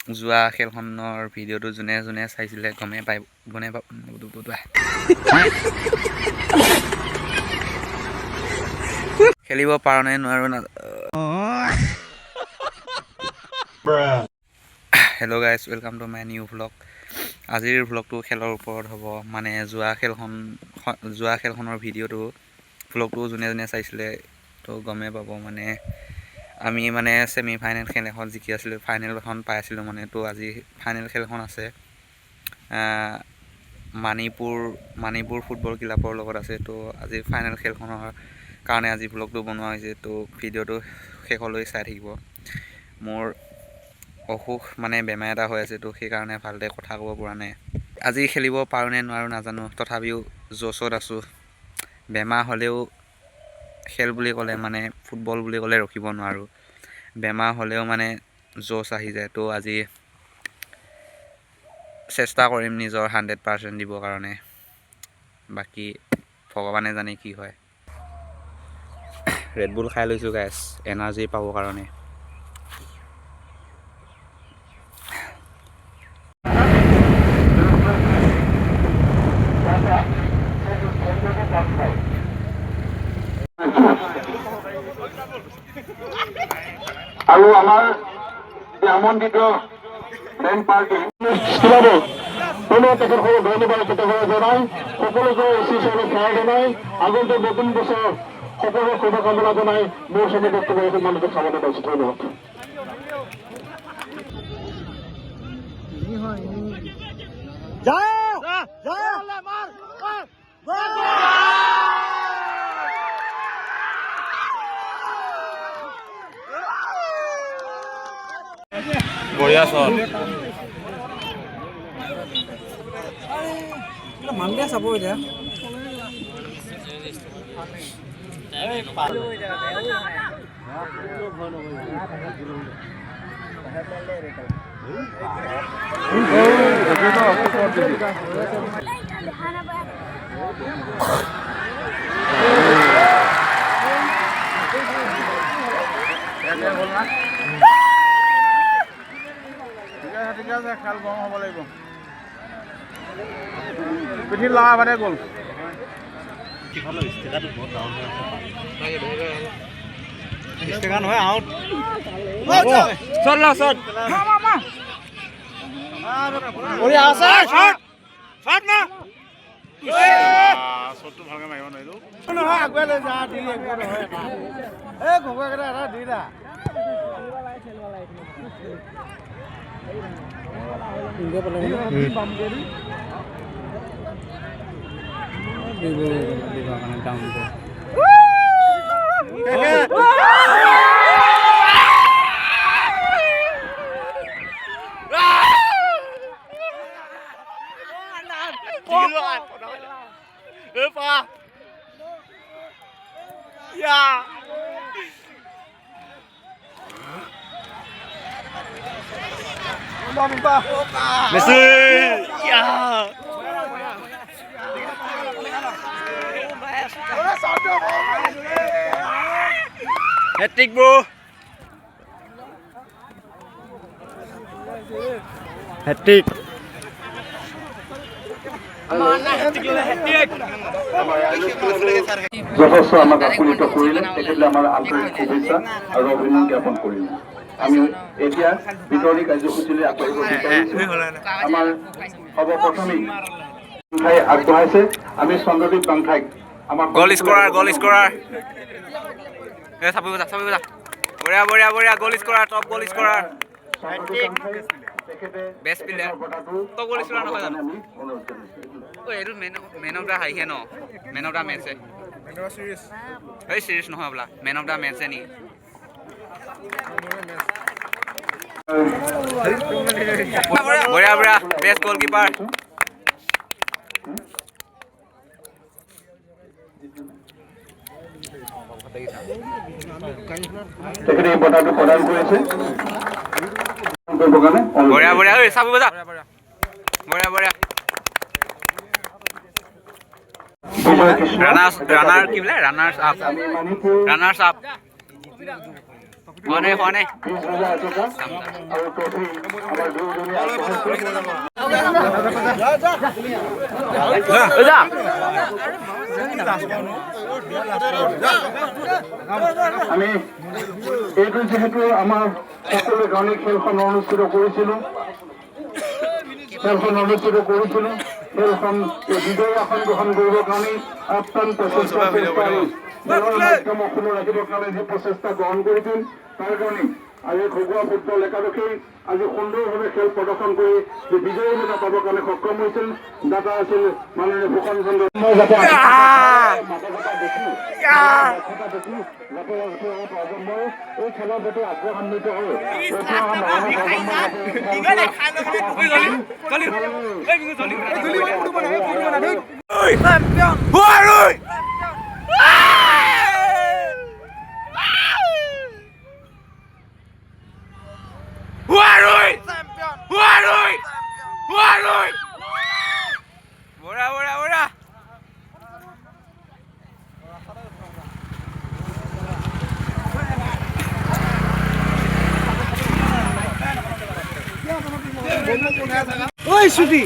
যোৱা খেলখনৰ ভিডিঅ'টো যোনে যোনে চাইছিলে গমেই পাই খেলিব পাৰো নে নোৱাৰো না। Hello' guys, welcome to my new vlog. আজিৰ ভ্লগটো খেলৰ ওপৰত হ'ব। মানে যোৱা খেলখনৰ ভ্লগটো যোনে যোনে চাইছিলে তো গমেই পাব। মানে আমি মানে ছেমি ফাইনেল খেল এখন জিকি আছিলোঁ, ফাইনেল এখন পাই আছিলোঁ মানে। তো আজি ফাইনেল খেলখন আছে মাণিপুৰ ফুটবল ক্লাবৰ লগত আছে। তো আজি ফাইনেল খেলখনৰ কাৰণে আজি ভ্লগটো বনোৱা হৈছে। তো ভিডিঅ'টো শেষলৈ চাই থাকিব। মোৰ অসুখ মানে বেমাৰ এটা হৈ আছে, তো সেইকাৰণে ভালদৰে কথা ক'ব পৰা নাই। আজি খেলিব পাৰোঁ নে নোৱাৰোঁ নাজানো, তথাপিও জ'চত আছোঁ। বেমাৰ হ'লেও খেল বুলি ক'লে মানে ফুটবল বুলি ক'লে ৰখিব নোৱাৰোঁ। বেমাৰ হ'লেও মানে জ'চ আহি যায়। তো আজি চেষ্টা কৰিম নিজৰ 100% দিবৰ কাৰণে। বাকী ভগৱানে জানে কি হয়। ৰেডবুল খাই লৈছোঁ গাইছ, এনাৰ্জি পাবৰ কাৰণে। আৰু আমাৰ আমন্ত্ৰিত মেইন পাৰ্টি ধন্যবাদ জনাই সকলোকে এচিচনৰ সেৱা জনাই আগন্তুক নতুন বছৰ সকলোৰে শুভকামনা জনাই মোৰ সঙ্গে বক্তব্য মানুহকে খাবলৈ পাইছো। ধন্যবাদ। বঢ়িয়া চল মানুহে চাব এতিয়া। ঠিক আছে, খেল গৰম হ'ব লাগিব। পিঠি লগা ভাতে গ'ল। নহয় আউট। শ্বটটো ভালকে মাৰিব নোৱাৰিলো। নহয় আগুৱাই লৈ যা দি এই ঘকুৱাকেইটা এটা দি দা। Messi! Ja! Hat-trick, bro! Hat-trick! যথেষ্ট আমাক আপ্লুত কৰিলে, তেখেতলৈ আমাৰ আন্তৰিক শুভেচ্ছা আৰু অভিনন্দন জ্ঞাপন কৰিম। আমি এতিয়া বিতৰণী কাৰ্যসূচীলৈ আগবাঢ়িব বিচাৰিছোঁ। আমাৰ সৰ্বপ্ৰথমেই বাংঠাই আগবঢ়াইছে। আমি চন্দ্ৰদীপ বাংঠাইক আমাৰ গল স্কৰাৰ এ চাবি বজা বঢ়িয়া goal scorer, top goal scorer, best player. Top goal scorer নহয় জানো? এইটো মেন অফ দ্য হাইহে ন, মেন অফ দ্য মেটছে। এই চিৰিজ নহয় বোলা, মেন অফ দ্য মেটছে নি? বঢ়িয়া বেষ্ট গলকিপাৰ। তেখেতে এই বঁটাটো প্ৰদান কৰিছে। বঢ়িয়া চাবি বজা বঢ়িয়া। ৰানাৰ্ছ কি বোলে? Runners up. নাই 20,000 টকা আৰু ট্ৰফি আমাৰ দুজনে আমি এইটো যেহেতু আমাৰ সকলোৰে কাৰণে খেলখন অনুষ্ঠিত কৰিছিলোঁ খেলখন বিজয়ী আসন গ্ৰহণ কৰিবৰ কাৰণে আপ্ৰাণ প্ৰচেষ্টা অসমত ৰাখিবৰ কাৰণে যি প্ৰচেষ্টা গ্ৰহণ কৰিছিল তাৰ কাৰণে আজি ঘৰুৱা ফুটবল একাদশী আজি সুন্দৰভাৱে খেল প্ৰদৰ্শন কৰি যি বিজয়ী বঁটা পাবৰ কাৰণে সক্ষম হৈছিল দাতা আছিল মাননীয় ভূষণ চন্দ্ৰ এই খেলৰ প্ৰতি আগ্ৰহান্বিত হৈ ঐ সুধি